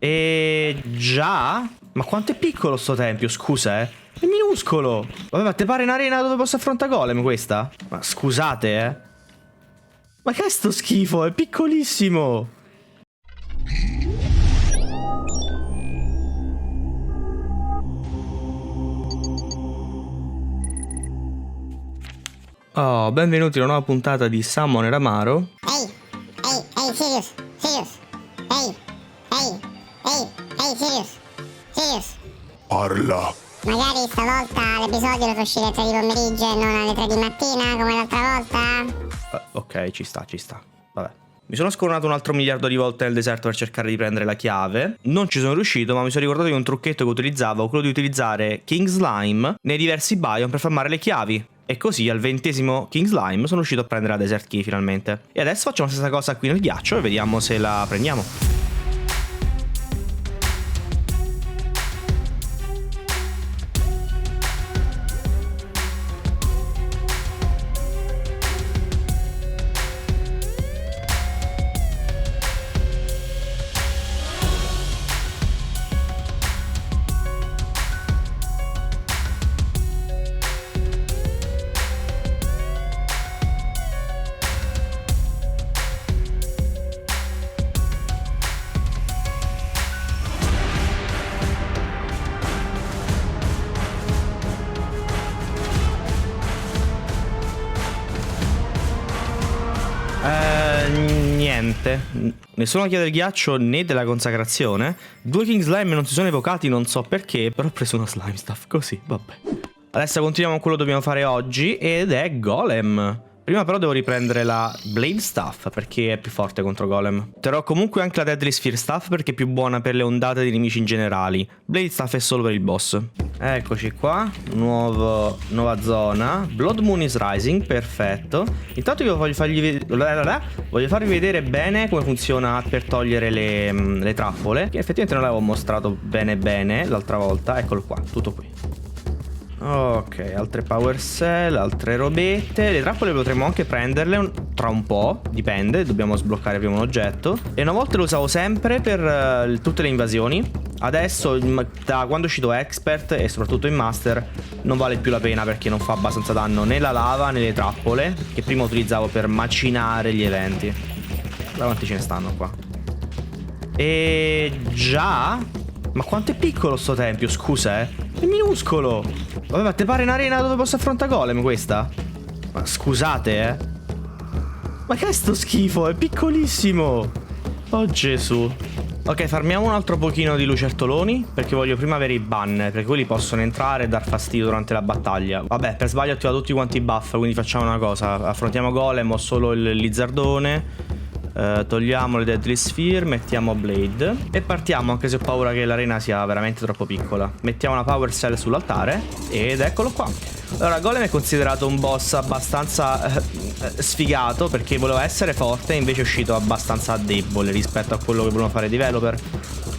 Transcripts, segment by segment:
E già? Ma quanto è piccolo sto tempio, scusa, eh? È minuscolo. Vabbè, ma te pare un'arena dove posso affrontare golem questa? Ma scusate, eh. Ma che è sto schifo? È piccolissimo. Oh, benvenuti a una nuova puntata di Summoner Amaro. Ehi, Sirius. Sirius. Parla. Magari stavolta l'episodio deve uscire alle 3 di pomeriggio e non alle 3 di mattina come l'altra volta. Ok, ci sta. Vabbè. Mi sono scornato un altro miliardo di volte nel deserto per cercare di prendere la chiave. Non ci sono riuscito, ma mi sono ricordato di un trucchetto che utilizzavo, quello di utilizzare King Slime nei diversi biome per farmare le chiavi. E così al 20° King Slime sono riuscito a prendere la Desert Key finalmente. E adesso facciamo la stessa cosa qui nel ghiaccio e vediamo se la prendiamo. Niente, nessuna chiave del ghiaccio né della consacrazione. 2 King Slime non si sono evocati, non so perché, però ho preso una Slime Staff così, vabbè. Adesso continuiamo con quello che dobbiamo fare oggi ed è Golem. Prima però devo riprendere la Blade Staff perché è più forte contro Golem. Terrò comunque anche la Deadly Sphere Staff perché è più buona per le ondate di nemici in generali. Blade Staff è solo per il boss. Eccoci qua, nuova zona. Blood Moon is Rising, perfetto. Intanto io voglio farvi vedere bene come funziona per togliere le trappole, che effettivamente non l'avevo mostrato bene l'altra volta. Eccolo qua, tutto qui. Ok, altre power cell, altre robette. Le trappole potremmo anche prenderle tra un po', dipende, dobbiamo sbloccare prima un oggetto. E una volta lo usavo sempre per tutte le invasioni. Adesso, da quando è uscito Expert e soprattutto in Master, non vale più la pena perché non fa abbastanza danno né la lava né le trappole, che prima utilizzavo per macinare gli eventi. Guarda quanti ce ne stanno qua. E già? Ma quanto è piccolo sto tempio, scusa, eh? È minuscolo. Vabbè, ma te pare un'arena dove posso affrontare golem questa? Ma scusate, eh. Ma che è sto schifo? È piccolissimo. Oh Gesù. Ok, farmiamo un altro pochino di lucertoloni, perché voglio prima avere i banner, perché quelli possono entrare e dar fastidio durante la battaglia. Vabbè, per sbaglio ho attivato tutti quanti i buff, quindi facciamo una cosa. Affrontiamo golem, ho solo il lizardone. Togliamo le Deadly Sphere, mettiamo Blade e partiamo, anche se ho paura che l'arena sia veramente troppo piccola. Mettiamo una Power Cell sull'altare ed eccolo qua. Allora, Golem è considerato un boss abbastanza sfigato perché voleva essere forte e invece è uscito abbastanza debole rispetto a quello che volevano fare i developer.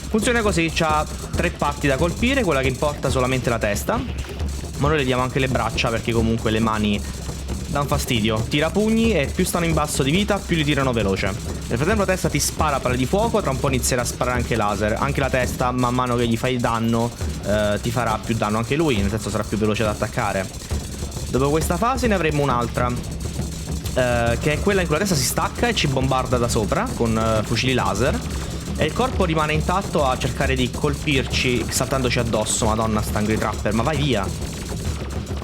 Funziona così, c'ha 3 parti da colpire, quella che importa solamente la testa, ma noi le diamo anche le braccia perché comunque le mani danno fastidio. Tira pugni e più stanno in basso di vita più li tirano veloce. Nel frattempo la testa ti spara palle di fuoco, tra un po' inizierà a sparare anche laser. Anche la testa, man mano che gli fai danno, ti farà più danno anche lui, nel senso sarà più veloce ad attaccare. Dopo questa fase ne avremo un'altra, che è quella in cui la testa si stacca e ci bombarda da sopra con fucili laser. E il corpo rimane intatto a cercare di colpirci saltandoci addosso. Madonna, sta Angry Trapper, ma vai via.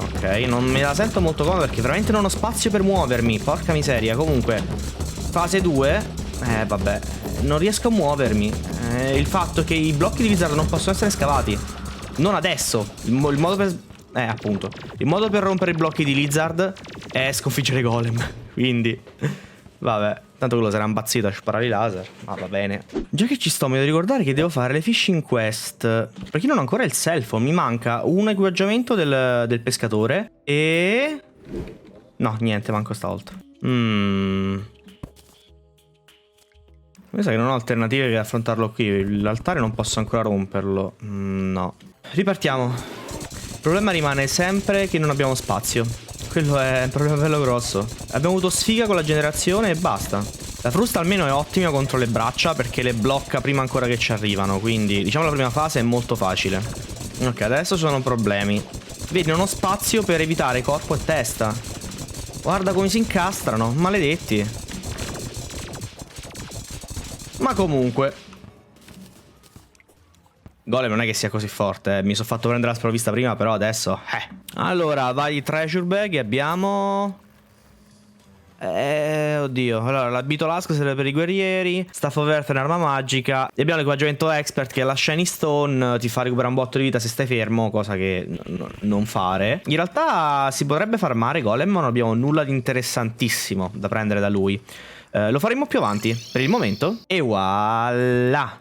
Ok, non me la sento molto comoda perché veramente non ho spazio per muovermi. Porca miseria. Comunque, fase 2. Vabbè, non riesco a muovermi. Il fatto che i blocchi di Lizard non possono essere scavati. Non adesso. Il modo per... appunto. Il modo per rompere i blocchi di Lizard è sconfiggere Golem. Quindi... vabbè, tanto quello sarà impazzito a sparare i laser. Ma va bene. Già che ci sto, mi devo ricordare che devo fare le fishing quest. Perché non ho ancora il cell phone. Mi manca un equipaggiamento del pescatore. E... no, niente, manco stavolta. Mi sa che non ho alternative che affrontarlo qui. L'altare non posso ancora romperlo. No. Ripartiamo. Il problema rimane sempre che non abbiamo spazio. Quello è un problema bello grosso. Abbiamo avuto sfiga con la generazione e basta. La frusta almeno è ottima contro le braccia perché le blocca prima ancora che ci arrivano. Quindi diciamo la prima fase è molto facile. Ok, adesso ci sono problemi. Vedi, non ho spazio per evitare corpo e testa. Guarda come si incastrano, maledetti. Ma comunque Golem non è che sia così forte, Mi sono fatto prendere la sprovvista prima, però adesso Allora, vai treasure bag e abbiamo... oddio. Allora, l'abito Lask serve per i guerrieri. Staff of Earth è un'arma magica. E abbiamo l'equipaggiamento expert che è la Shiny Stone. Ti fa recuperare un botto di vita se stai fermo, cosa che non fare. In realtà si potrebbe farmare Golem, ma non abbiamo nulla di interessantissimo da prendere da lui. Lo faremo più avanti, per il momento. E voilà.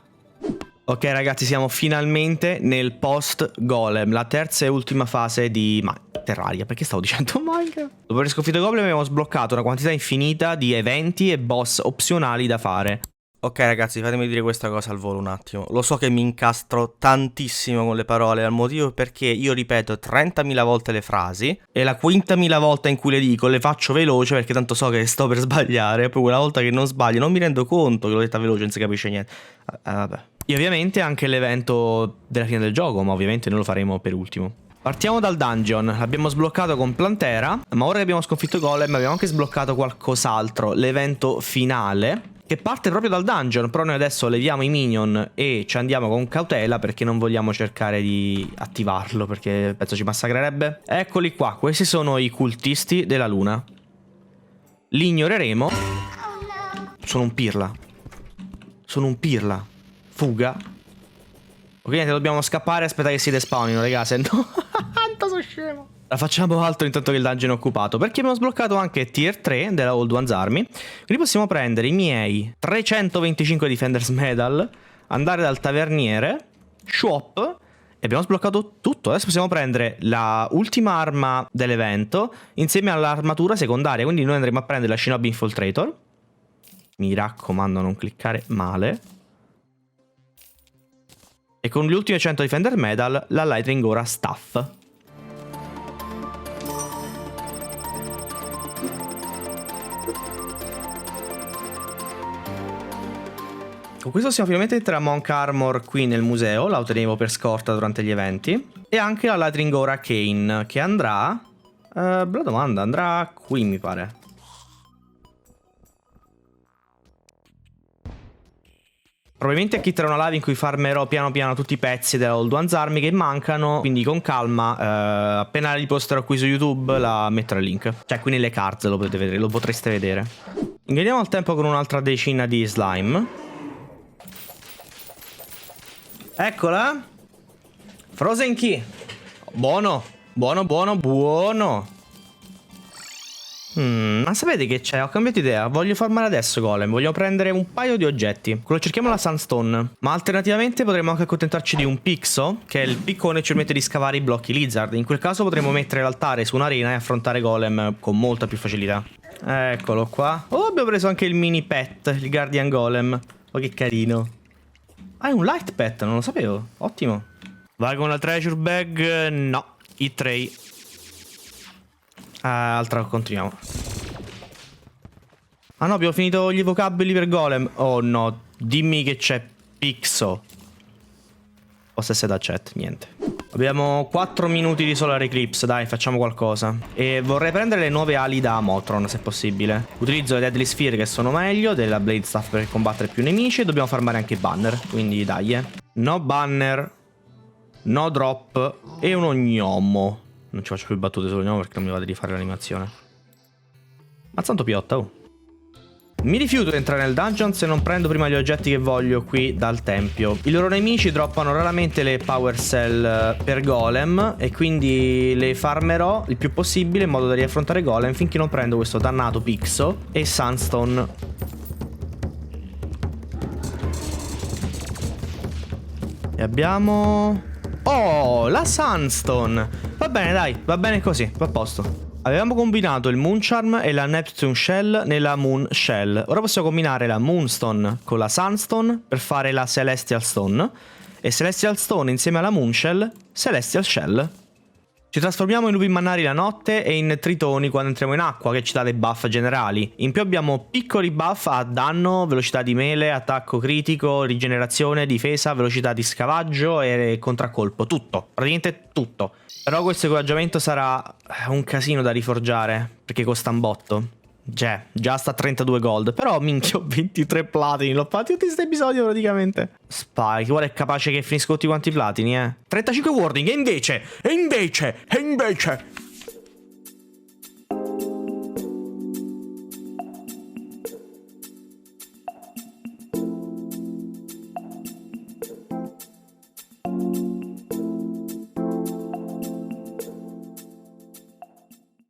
Ok ragazzi, siamo finalmente nel post Golem, la terza e ultima fase di Terraria. Perché stavo dicendo Minecraft? Dopo aver sconfitto Golem abbiamo sbloccato una quantità infinita di eventi e boss opzionali da fare. Ok ragazzi, fatemi dire questa cosa al volo un attimo. Lo so che mi incastro tantissimo con le parole, al motivo perché io ripeto 30.000 volte le frasi e la quintamila volta in cui le dico le faccio veloce perché tanto so che sto per sbagliare. E poi quella volta che non sbaglio non mi rendo conto che l'ho detta veloce, non si capisce niente. Vabbè. E ovviamente anche l'evento della fine del gioco, ma ovviamente noi lo faremo per ultimo. Partiamo dal dungeon, l'abbiamo sbloccato con Plantera, ma ora che abbiamo sconfitto Golem abbiamo anche sbloccato qualcos'altro, l'evento finale, che parte proprio dal dungeon, però noi adesso leviamo i minion e ci andiamo con cautela perché non vogliamo cercare di attivarlo, perché penso ci massacrerebbe. Eccoli qua, questi sono i cultisti della luna. Li ignoreremo. Sono un pirla. Sono un pirla. Fuga. Ok, niente, dobbiamo scappare. Aspetta che si despawnino, raga, se no... Tanto sono scemo. La facciamo altro intanto che il dungeon è occupato, perché abbiamo sbloccato anche tier 3 della Old One's Army. Quindi possiamo prendere i miei 325 Defender's Medal, andare dal taverniere, shop, e abbiamo sbloccato tutto. Adesso possiamo prendere la ultima arma dell'evento insieme all'armatura secondaria. Quindi noi andremo a prendere la Shinobi Infiltrator. Mi raccomando, non cliccare male. E con gli ultimi 100 Defender Medal, la Lightning Aura Staff. Con questo siamo finalmente entrati a Monk Armor qui nel museo, la ottenevo per scorta durante gli eventi. E anche la Lightning Aura Kane, che andrà... bella domanda, andrà qui mi pare. Probabilmente acchitterò una live in cui farmerò piano piano tutti i pezzi della Old One's Army che mancano, quindi con calma, appena li posterò qui su YouTube la metterò il link. Cioè qui nelle cards lo potete vedere, lo potreste vedere. Ingrediamo il tempo con un'altra decina di slime. Eccola. Frozen Key. Buono, buono, buono, buono. Ma sapete che c'è? Ho cambiato idea. Voglio farmare adesso Golem. Voglio prendere un paio di oggetti. Quello cerchiamo la Sunstone. Ma alternativamente potremmo anche accontentarci di un Pixo, che è il piccone che ci permette di scavare i blocchi Lizard. In quel caso potremmo mettere l'altare su un'arena e affrontare Golem con molta più facilità. Eccolo qua. Oh, abbiamo preso anche il mini pet, il Guardian Golem. Oh, che carino. Ah, è un light pet, non lo sapevo. Ottimo. Vai con la treasure bag. No, i tray. Altra, continuiamo. Ah no, abbiamo finito gli vocaboli per Golem. Oh no, dimmi che c'è Pixo. Possa essere da chat, niente. Abbiamo 4 minuti di Solar Eclipse, dai, facciamo qualcosa. E vorrei prendere le nuove ali da Motron, se possibile. Utilizzo le Deadly Sphere che sono meglio, della Blade Staff per combattere più nemici, e dobbiamo farmare anche i banner, quindi dai. No banner, no drop e uno gnomo. Non ci faccio più battute sullo gnomo perché non mi va di fare l'animazione. Ma tanto piotta, oh. Mi rifiuto di entrare nel dungeon se non prendo prima gli oggetti che voglio qui dal tempio. I loro nemici droppano raramente le power cell per Golem e quindi le farmerò il più possibile in modo da riaffrontare Golem finché non prendo questo dannato Pixo e Sunstone. E abbiamo... Oh, la Sunstone! Va bene, dai, va bene così, va a posto. Avevamo combinato il Moon Charm e la Neptune Shell nella Moon Shell. Ora possiamo combinare la Moonstone con la Sunstone per fare la Celestial Stone. E Celestial Stone insieme alla Moon Shell, Celestial Shell. Ci trasformiamo in lupi mannari la notte e in tritoni quando entriamo in acqua, che ci dà dei buff generali. In più abbiamo piccoli buff a danno, velocità di melee, attacco critico, rigenerazione, difesa, velocità di scavaggio e contraccolpo. Tutto, praticamente tutto. Però questo equipaggiamento sarà un casino da riforgiare, perché costa un botto. Cioè, già sta a 32 gold. Però minchia, ho 23 platini. L'ho fatti tutti questi episodi praticamente. Spike, guarda, è capace che finisco tutti quanti i platini, 35 wording. E invece